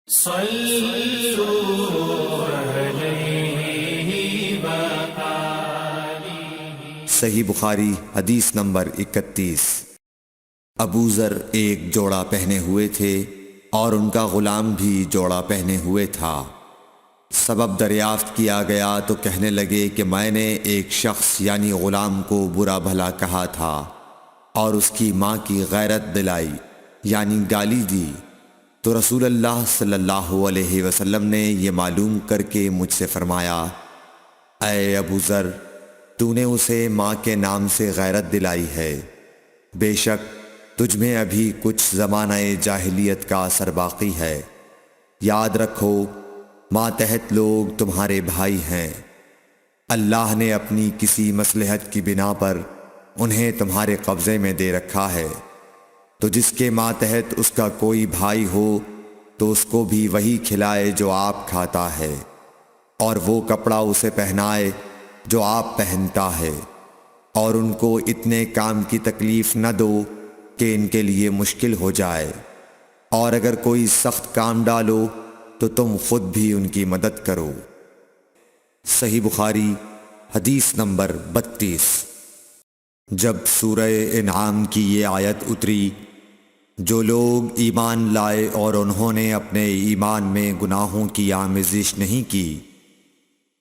صحیح بخاری حدیث نمبر 31۔ ابو ذر ایک جوڑا پہنے ہوئے تھے اور ان کا غلام بھی جوڑا پہنے ہوئے تھا۔ سبب دریافت کیا گیا تو کہنے لگے کہ میں نے ایک شخص یعنی غلام کو برا بھلا کہا تھا اور اس کی ماں کی غیرت دلائی یعنی گالی دی، تو رسول اللہ صلی اللہ علیہ وسلم نے یہ معلوم کر کے مجھ سے فرمایا، اے ابو ذر، تو نے اسے ماں کے نام سے غیرت دلائی ہے، بے شک تجھ میں ابھی کچھ زمانہ جاہلیت کا اثر باقی ہے۔ یاد رکھو ماتحت لوگ تمہارے بھائی ہیں، اللہ نے اپنی کسی مصلحت کی بنا پر انہیں تمہارے قبضے میں دے رکھا ہے، تو جس کے ماتحت اس کا کوئی بھائی ہو تو اس کو بھی وہی کھلائے جو آپ کھاتا ہے، اور وہ کپڑا اسے پہنائے جو آپ پہنتا ہے، اور ان کو اتنے کام کی تکلیف نہ دو کہ ان کے لیے مشکل ہو جائے، اور اگر کوئی سخت کام ڈالو تو تم خود بھی ان کی مدد کرو۔ صحیح بخاری حدیث نمبر 32۔ جب سورہ انعام کی یہ آیت اتری، جو لوگ ایمان لائے اور انہوں نے اپنے ایمان میں گناہوں کی آمیزش نہیں کی،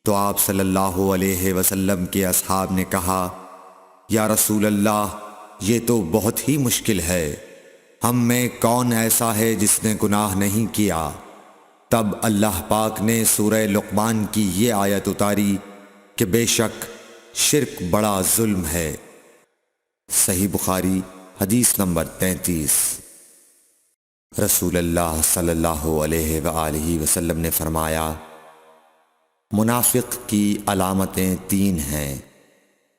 تو آپ صلی اللہ علیہ وسلم کے اصحاب نے کہا، یا رسول اللہ، یہ تو بہت ہی مشکل ہے، ہم میں کون ایسا ہے جس نے گناہ نہیں کیا؟ تب اللہ پاک نے سورہ لقمان کی یہ آیت اتاری کہ بے شک شرک بڑا ظلم ہے۔ صحیح بخاری حدیث نمبر 33۔ رسول اللہ صلی اللہ علیہ وآلہ وسلم نے فرمایا، منافق کی علامتیں 3 ہیں،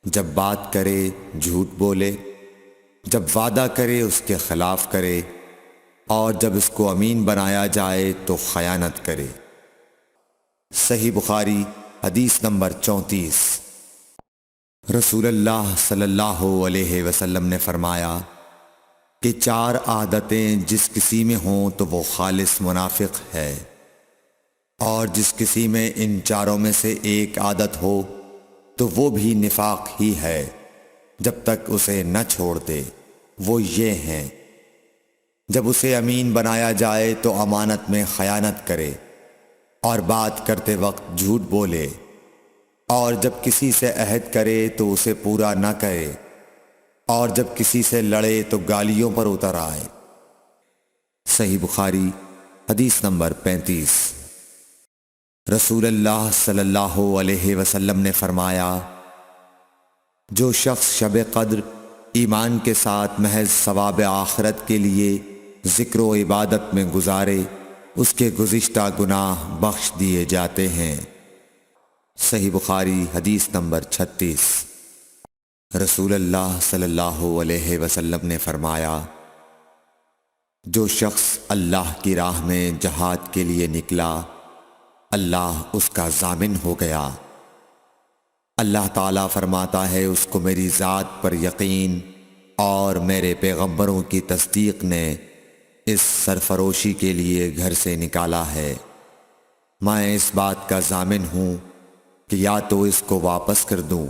جب بات کرے جھوٹ بولے، جب وعدہ کرے اس کے خلاف کرے، اور جب اس کو امین بنایا جائے تو خیانت کرے۔ صحیح بخاری حدیث نمبر 34۔ رسول اللہ صلی اللہ علیہ وسلم نے فرمایا کہ 4 عادتیں جس کسی میں ہوں تو وہ خالص منافق ہے، اور جس کسی میں ان 4 میں سے ایک عادت ہو تو وہ بھی نفاق ہی ہے جب تک اسے نہ چھوڑ دے۔ وہ یہ ہیں، جب اسے امین بنایا جائے تو امانت میں خیانت کرے، اور بات کرتے وقت جھوٹ بولے، اور جب کسی سے عہد کرے تو اسے پورا نہ کرے، اور جب کسی سے لڑے تو گالیوں پر اتر آئے۔ صحیح بخاری حدیث نمبر 35۔ رسول اللہ صلی اللہ علیہ وسلم نے فرمایا، جو شخص شب قدر ایمان کے ساتھ محض ثواب آخرت کے لیے ذکر و عبادت میں گزارے، اس کے گزشتہ گناہ بخش دیے جاتے ہیں۔ صحیح بخاری حدیث نمبر 36۔ رسول اللہ صلی اللہ علیہ وسلم نے فرمایا، جو شخص اللہ کی راہ میں جہاد کے لیے نکلا، اللہ اس کا ضامن ہو گیا۔ اللہ تعالیٰ فرماتا ہے، اس کو میری ذات پر یقین اور میرے پیغمبروں کی تصدیق نے اس سرفروشی کے لیے گھر سے نکالا ہے۔ میں اس بات کا ضامن ہوں کہ یا تو اس کو واپس کر دوں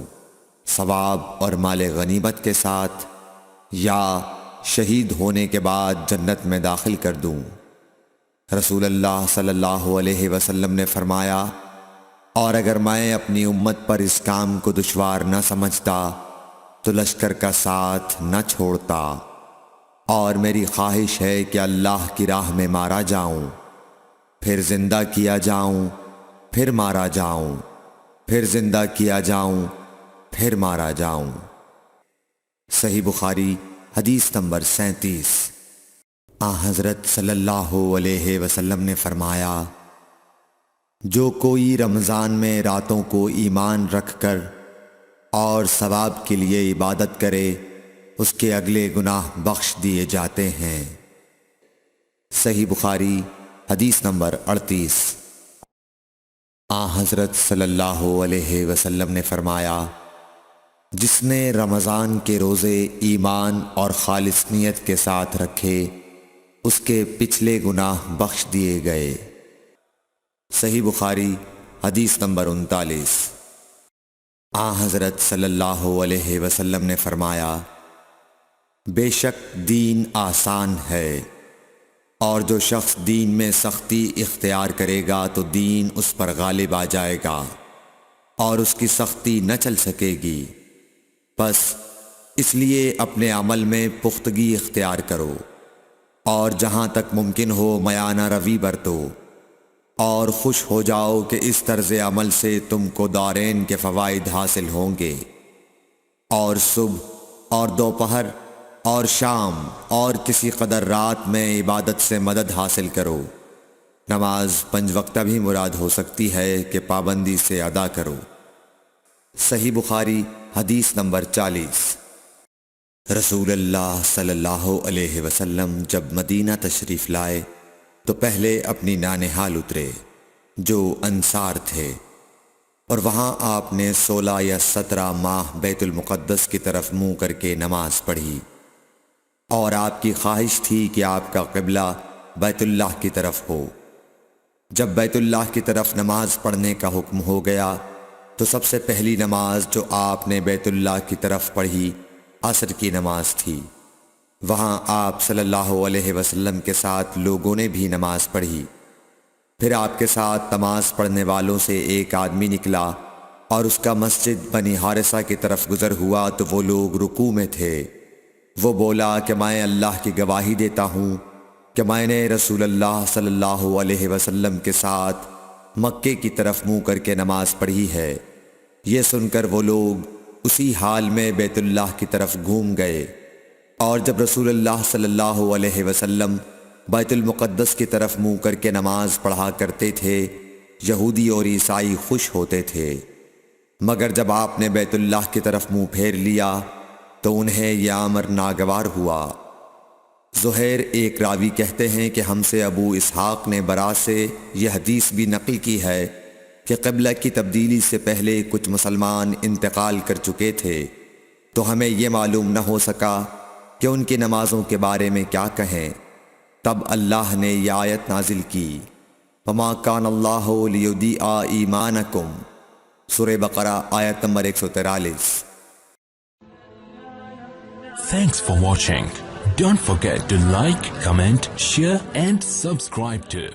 ثواب اور مال غنیمت کے ساتھ، یا شہید ہونے کے بعد جنت میں داخل کر دوں۔ رسول اللہ صلی اللہ علیہ وسلم نے فرمایا، اور اگر میں اپنی امت پر اس کام کو دشوار نہ سمجھتا تو لشکر کا ساتھ نہ چھوڑتا، اور میری خواہش ہے کہ اللہ کی راہ میں مارا جاؤں، پھر زندہ کیا جاؤں، پھر مارا جاؤں، پھر زندہ کیا جاؤں، پھر مارا جاؤں۔ صحیح بخاری حدیث نمبر 37۔ حضرت صلی اللہ علیہ وسلم نے فرمایا، جو کوئی رمضان میں راتوں کو ایمان رکھ کر اور ثواب کے لیے عبادت کرے، اس کے اگلے گناہ بخش دیے جاتے ہیں۔ صحیح بخاری حدیث نمبر 38۔ حضرت صلی اللہ علیہ وسلم نے فرمایا، جس نے رمضان کے روزے ایمان اور خالص نیت کے ساتھ رکھے، اس کے پچھلے گناہ بخش دیے گئے۔ صحیح بخاری حدیث نمبر 39۔ حضرت صلی اللہ علیہ وسلم نے فرمایا، بے شک دین آسان ہے، اور جو شخص دین میں سختی اختیار کرے گا تو دین اس پر غالب آ جائے گا اور اس کی سختی نہ چل سکے گی۔ پس اس لیے اپنے عمل میں پختگی اختیار کرو، اور جہاں تک ممکن ہو میانہ روی برتو، اور خوش ہو جاؤ کہ اس طرز عمل سے تم کو دارین کے فوائد حاصل ہوں گے۔ اور صبح اور دوپہر اور شام اور کسی قدر رات میں عبادت سے مدد حاصل کرو۔ نماز 5 وقتہ بھی مراد ہو سکتی ہے کہ پابندی سے ادا کرو۔ صحیح بخاری حدیث نمبر 40۔ رسول اللہ صلی اللہ علیہ وسلم جب مدینہ تشریف لائے تو پہلے اپنی نانہال اترے جو انصار تھے، اور وہاں آپ نے 16 یا 17 ماہ بیت المقدس کی طرف منہ کر کے نماز پڑھی، اور آپ کی خواہش تھی کہ آپ کا قبلہ بیت اللہ کی طرف ہو۔ جب بیت اللہ کی طرف نماز پڑھنے کا حکم ہو گیا تو سب سے پہلی نماز جو آپ نے بیت اللہ کی طرف پڑھی عصر کی نماز تھی۔ وہاں آپ صلی اللہ علیہ وسلم کے ساتھ لوگوں نے بھی نماز پڑھی۔ پھر آپ کے ساتھ نماز پڑھنے والوں سے ایک آدمی نکلا اور اس کا مسجد بنی حارثہ کی طرف گزر ہوا تو وہ لوگ رکوع میں تھے۔ وہ بولا کہ میں اللہ کی گواہی دیتا ہوں کہ میں نے رسول اللہ صلی اللہ علیہ وسلم کے ساتھ مکے کی طرف منہ کر کے نماز پڑھی ہے۔ یہ سن کر وہ لوگ اسی حال میں بیت اللہ کی طرف گھوم گئے، اور جب رسول اللہ صلی اللہ علیہ وسلم بیت المقدس کی طرف منہ کر کے نماز پڑھا کرتے تھے، یہودی اور عیسائی خوش ہوتے تھے، مگر جب آپ نے بیت اللہ کی طرف منہ پھیر لیا تو انہیں یہ امر ناگوار ہوا۔ زہیر ایک راوی کہتے ہیں کہ ہم سے ابو اسحاق نے برا سے یہ حدیث بھی نقل کی ہے کہ قبلہ کی تبدیلی سے پہلے کچھ مسلمان انتقال کر چکے تھے، تو ہمیں یہ معلوم نہ ہو سکا کہ ان کی نمازوں کے بارے میں کیا کہیں۔ تب اللہ نے یہ آیت نازل کی، وَمَا كَانَ اللَّهُ لِيُضِيعَ إِيمَانَكُمْ، سورہ بقرہ آیت number 143۔ Thanks for watching. Don't forget to like, comment, share and subscribe to